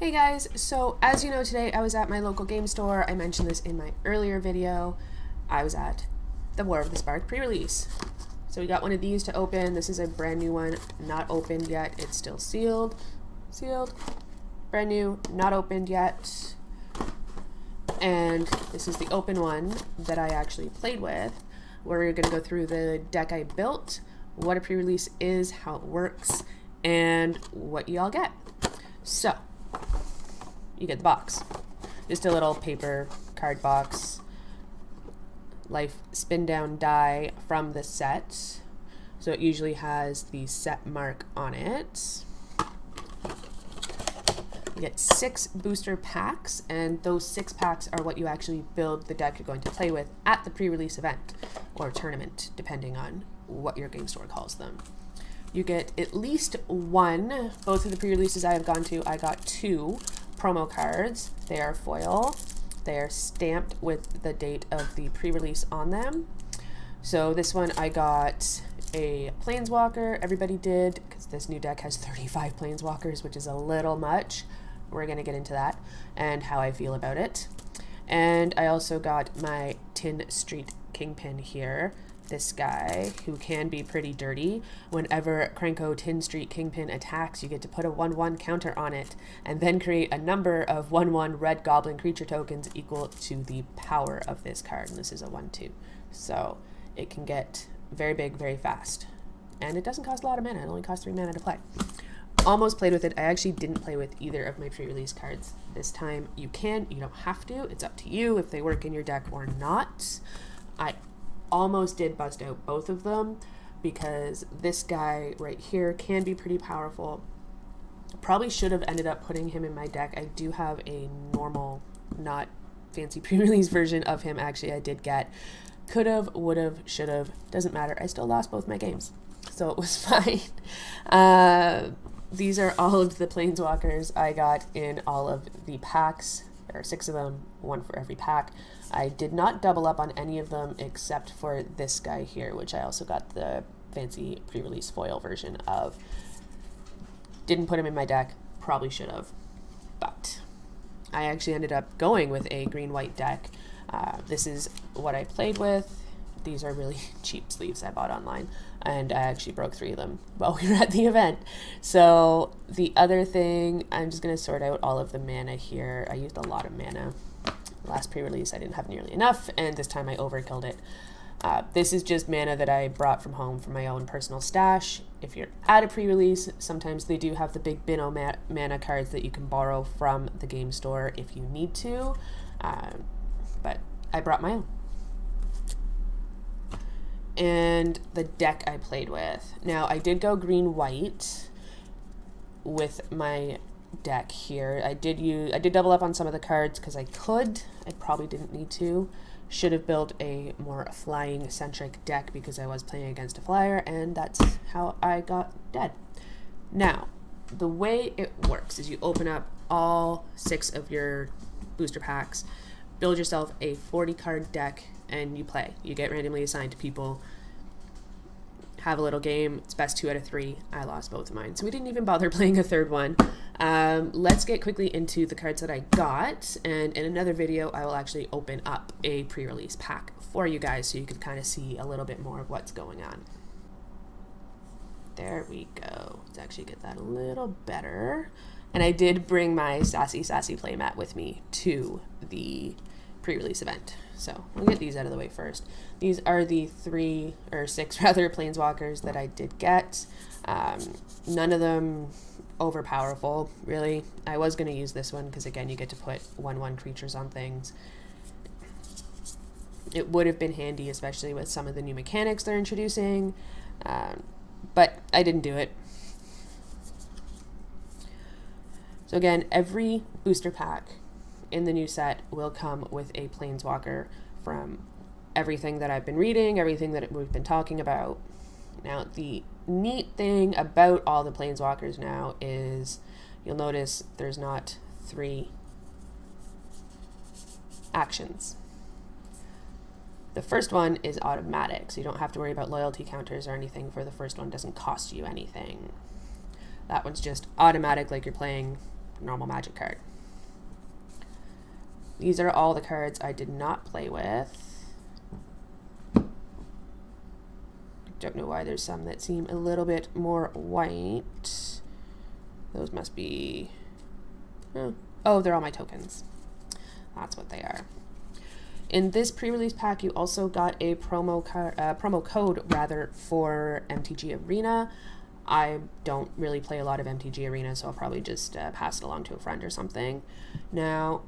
Hey guys, so as you know today I was at my local game store. I mentioned this in my earlier video. I was at the War of the Spark pre-release. So we got one of these to open. This is a brand new one, not opened yet. It's still sealed. Sealed. Brand new, not opened yet. And this is the open one that I actually played with. We're going to go through the deck I built, what a pre-release is, how it works, and what you all get. So, you get the box. Just a little paper card box. Life spin down die from the set. So it usually has the set mark on it. You get 6 booster packs, and those 6 packs are what you actually build the deck you're going to play with at the pre-release event or tournament, depending on what your game store calls them. You get at least one. Both of the pre-releases I have gone to, I got 2 promo cards. They are foil. They are stamped with the date of the pre-release on them. So this one I got a Planeswalker. Everybody did, because this new deck has 35 Planeswalkers, which is a little much. We're going to get into that and how I feel about it. And I also got my Tin Street Kingpin here. This guy, who can be pretty dirty. Whenever Krenko Tin Street Kingpin attacks, you get to put a 1/1 counter on it, and then create a number of 1/1 red goblin creature tokens equal to the power of this card. And this is a 1/2. So it can get very big, very fast. And it doesn't cost a lot of mana. It only costs 3 mana to play. Almost played with it. I actually didn't play with either of my pre-release cards this time. You can, you don't have to. It's up to you if they work in your deck or not. I almost did bust out both of them because this guy right here can be pretty powerful. Probably should have ended up putting him in my deck. I do have a normal, not fancy pre-release version of him. Actually, I did get. Could have, would have, should have. Doesn't matter. I still lost both my games, so it was fine. These are all of the Planeswalkers I got in all of the packs. There are 6 of them, 1 for every pack. I did not double up on any of them except for this guy here, which I also got the fancy pre-release foil version of. Didn't put him in my deck, probably should have, but I actually ended up going with a green-white deck. This is what I played with. These are really cheap sleeves I bought online, and I actually broke 3 of them while we were at the event. So the other thing, I'm just going to sort out all of the mana here. I used a lot of mana. Last pre-release I didn't have nearly enough, and this time I overkilled it. This is just mana that I brought from home from my own personal stash. If you're at a pre-release, sometimes they do have the big Bino mana cards that you can borrow from the game store if you need to, but I brought my own. And the deck I played with. Now, I did go green-white with my deck here. I did double up on some of the cards because I could. I probably didn't need to. Should have built a more flying-centric deck because I was playing against a flyer, and that's how I got dead. Now, the way it works is you open up all 6 of your booster packs, build yourself a 40-card deck, and you play. You get randomly assigned to people, have a little game. It's best 2 out of 3. I lost both of mine, so we didn't even bother playing a third one. Let's get quickly into the cards that I got, and in another video I will actually open up a pre-release pack for you guys so you can kind of see a little bit more of what's going on. There we go. Let's actually get that a little better. And I did bring my Sassy playmat with me to the pre-release event. So we'll get these out of the way first. These are the 3 or 6 rather Planeswalkers that I did get. None of them overpowerful, really. I was going to use this one because again you get to put 1/1 creatures on things. It would have been handy, especially with some of the new mechanics they're introducing, but I didn't do it. So again, every booster pack in the new set will come with a Planeswalker from everything that I've been reading, everything that we've been talking about. Now, the neat thing about all the Planeswalkers now is you'll notice there's not 3 actions. The first one is automatic, so you don't have to worry about loyalty counters or anything for the first one. It doesn't cost you anything. That one's just automatic, like you're playing normal magic card. These are all the cards I did not play with. Don't know why there's some that seem a little bit more white. Those must be... Oh, they're all my tokens. That's what they are. In this pre-release pack, you also got a promo code for MTG Arena. I don't really play a lot of MTG Arena, so I'll probably just pass it along to a friend or something. Now,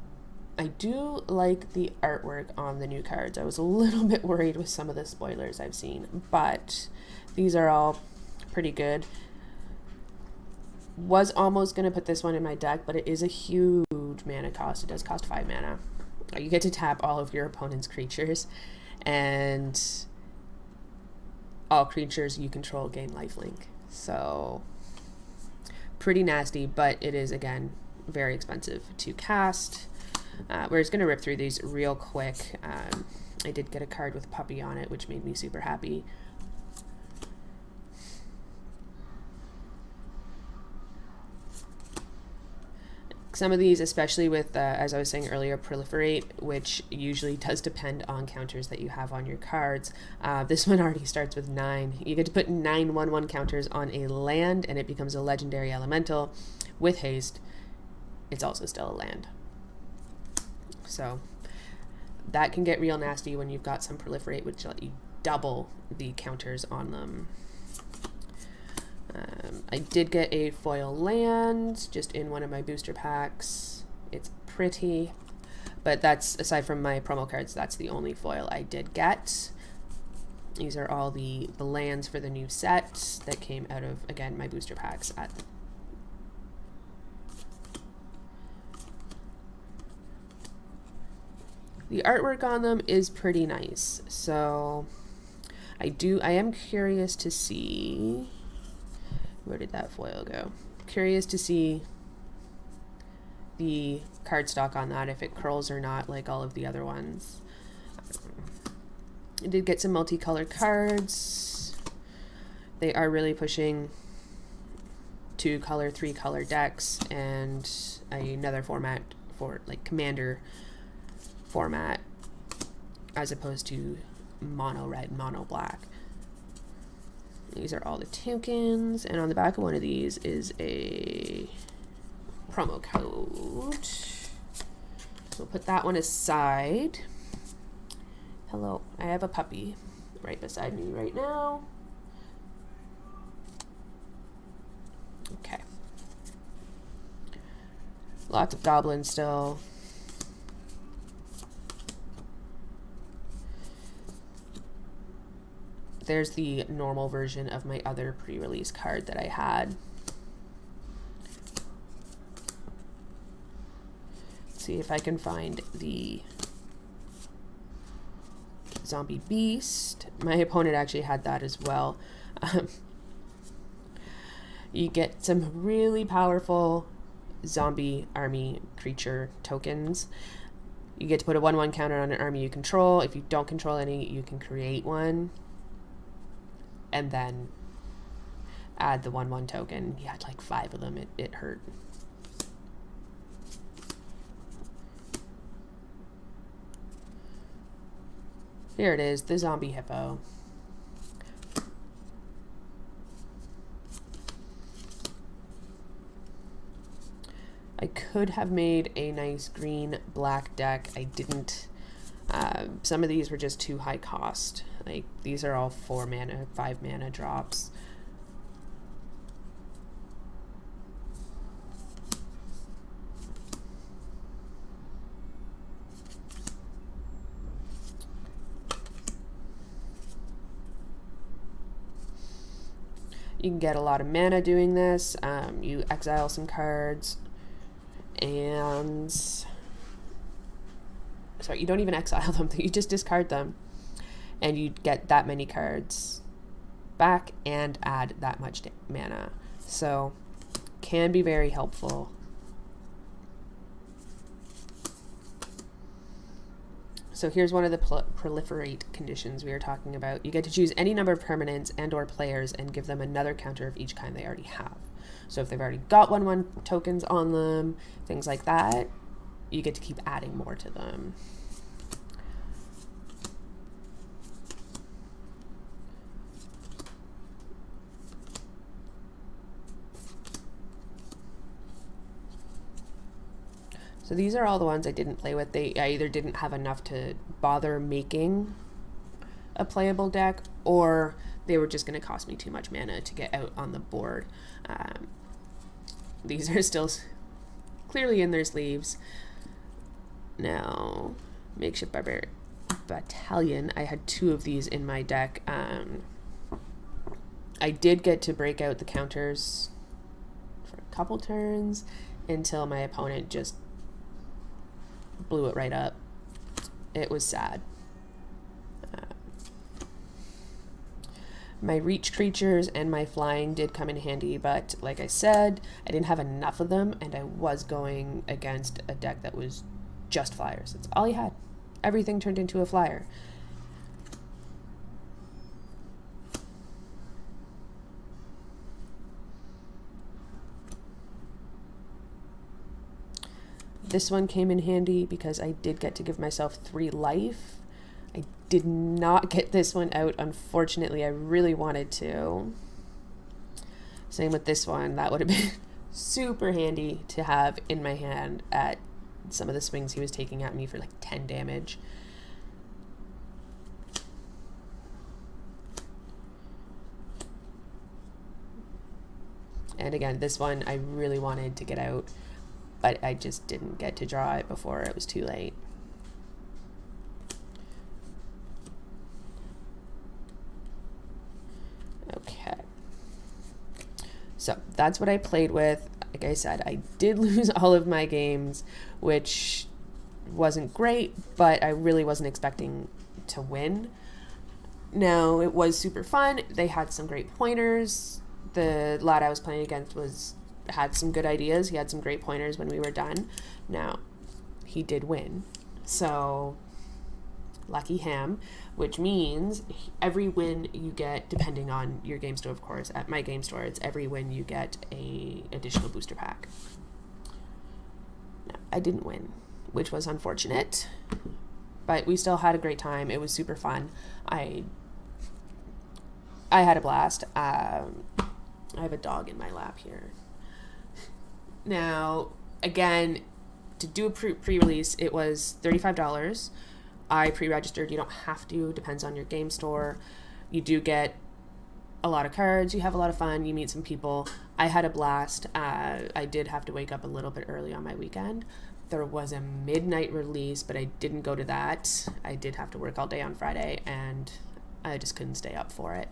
I do like the artwork on the new cards. I was a little bit worried with some of the spoilers I've seen, but these are all pretty good. Was almost going to put this one in my deck, but it is a huge mana cost. It does cost 5 mana. You get to tap all of your opponent's creatures, and all creatures you control gain lifelink. So, pretty nasty, but it is, again, very expensive to cast. We're just going to rip through these real quick. I did get a card with Puppy on it, which made me super happy. Some of these, especially with, as I was saying earlier, proliferate, which usually does depend on counters that you have on your cards. This one already starts with 9. You get to put 9 1/1 counters on a land, and it becomes a legendary elemental. With haste, it's also still a land. So that can get real nasty when you've got some proliferate, which let you double the counters on them. I did get a foil land just in one of my booster packs. It's pretty, but that's, aside from my promo cards, that's the only foil I did get. These are all the lands for the new set that came out of, again, my booster packs at the artwork on them is pretty nice. So I am curious to see, where did that foil go? Curious to see the cardstock on that, if it curls or not like all of the other ones. I did get some multicolored cards. They are really pushing 2-color, 3-color decks, and another format for like Commander format, as opposed to mono red, mono black. These are all the tokens, and on the back of one of these is a promo code. So we'll put that one aside. Hello, I have a puppy right beside me right now. Okay. Lots of goblins still. There's the normal version of my other pre-release card that I had. Let's see if I can find the zombie beast. My opponent actually had that as well. You get some really powerful zombie army creature tokens. You get to put a 1/1 counter on an army you control. If you don't control any, you can create one, and then add the 1/1 token. He had like 5 of them. It hurt. Here it is, the zombie hippo. I could have made a nice green-black deck. I didn't. Some of these were just too high cost. Like, these are all 4 mana, 5 mana drops. You can get a lot of mana doing this. You exile some cards, and sorry, you don't even exile them, you just discard them, and you get that many cards back and add that much mana. So can be very helpful. So here's one of the proliferate conditions we were talking about. You get to choose any number of permanents and or players and give them another counter of each kind they already have. So if they've already got 1/1 tokens on them, things like that, you get to keep adding more to them. So these are all the ones I didn't play with. I either didn't have enough to bother making a playable deck, or they were just going to cost me too much mana to get out on the board. These are still clearly in their sleeves. Now, Makeshift Barbarian Battalion, I had 2 of these in my deck. I did get to break out the counters for a couple turns until my opponent just blew it right up. It was sad. My reach creatures and my flying did come in handy, but like I said, I didn't have enough of them, and I was going against a deck that was just flyers. That's all he had. Everything turned into a flyer. This one came in handy because I did get to give myself 3 life. I did not get this one out, unfortunately. I really wanted to. Same with this one. That would have been super handy to have in my hand at some of the swings he was taking at me for like 10 damage. And again, this one I really wanted to get out, but I just didn't get to draw it before it was too late. Okay. So that's what I played with. Like I said, I did lose all of my games, which wasn't great, but I really wasn't expecting to win. Now, it was super fun. They had some great pointers. The lad I was playing against had some good ideas. He had some great pointers when we were done. Now, he did win. So, lucky him, which means every win you get, depending on your game store, of course, at my game store, it's every win you get a additional booster pack. Now, I didn't win, which was unfortunate, but we still had a great time. It was super fun. I had a blast. I have a dog in my lap here. Now, again, to do a pre-release, it was $35. I pre-registered. You don't have to. Depends on your game store. You do get a lot of cards. You have a lot of fun. You meet some people. I had a blast. I did have to wake up a little bit early on my weekend. There was a midnight release, but I didn't go to that. I did have to work all day on Friday, and I just couldn't stay up for it.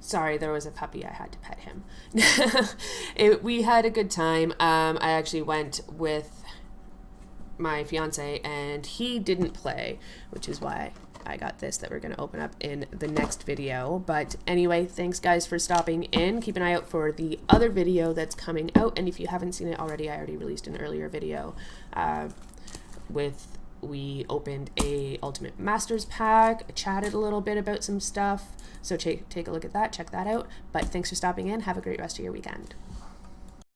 Sorry, there was a puppy. I had to pet him. We had a good time. I actually went with my fiance, and he didn't play, which is why I got this that we're going to open up in the next video. But anyway, thanks guys for stopping in. Keep an eye out for the other video that's coming out. And if you haven't seen it already, I already released an earlier video we opened a Ultimate Masters pack, chatted a little bit about some stuff. So take a look at that, check that out. But thanks for stopping in. Have a great rest of your weekend.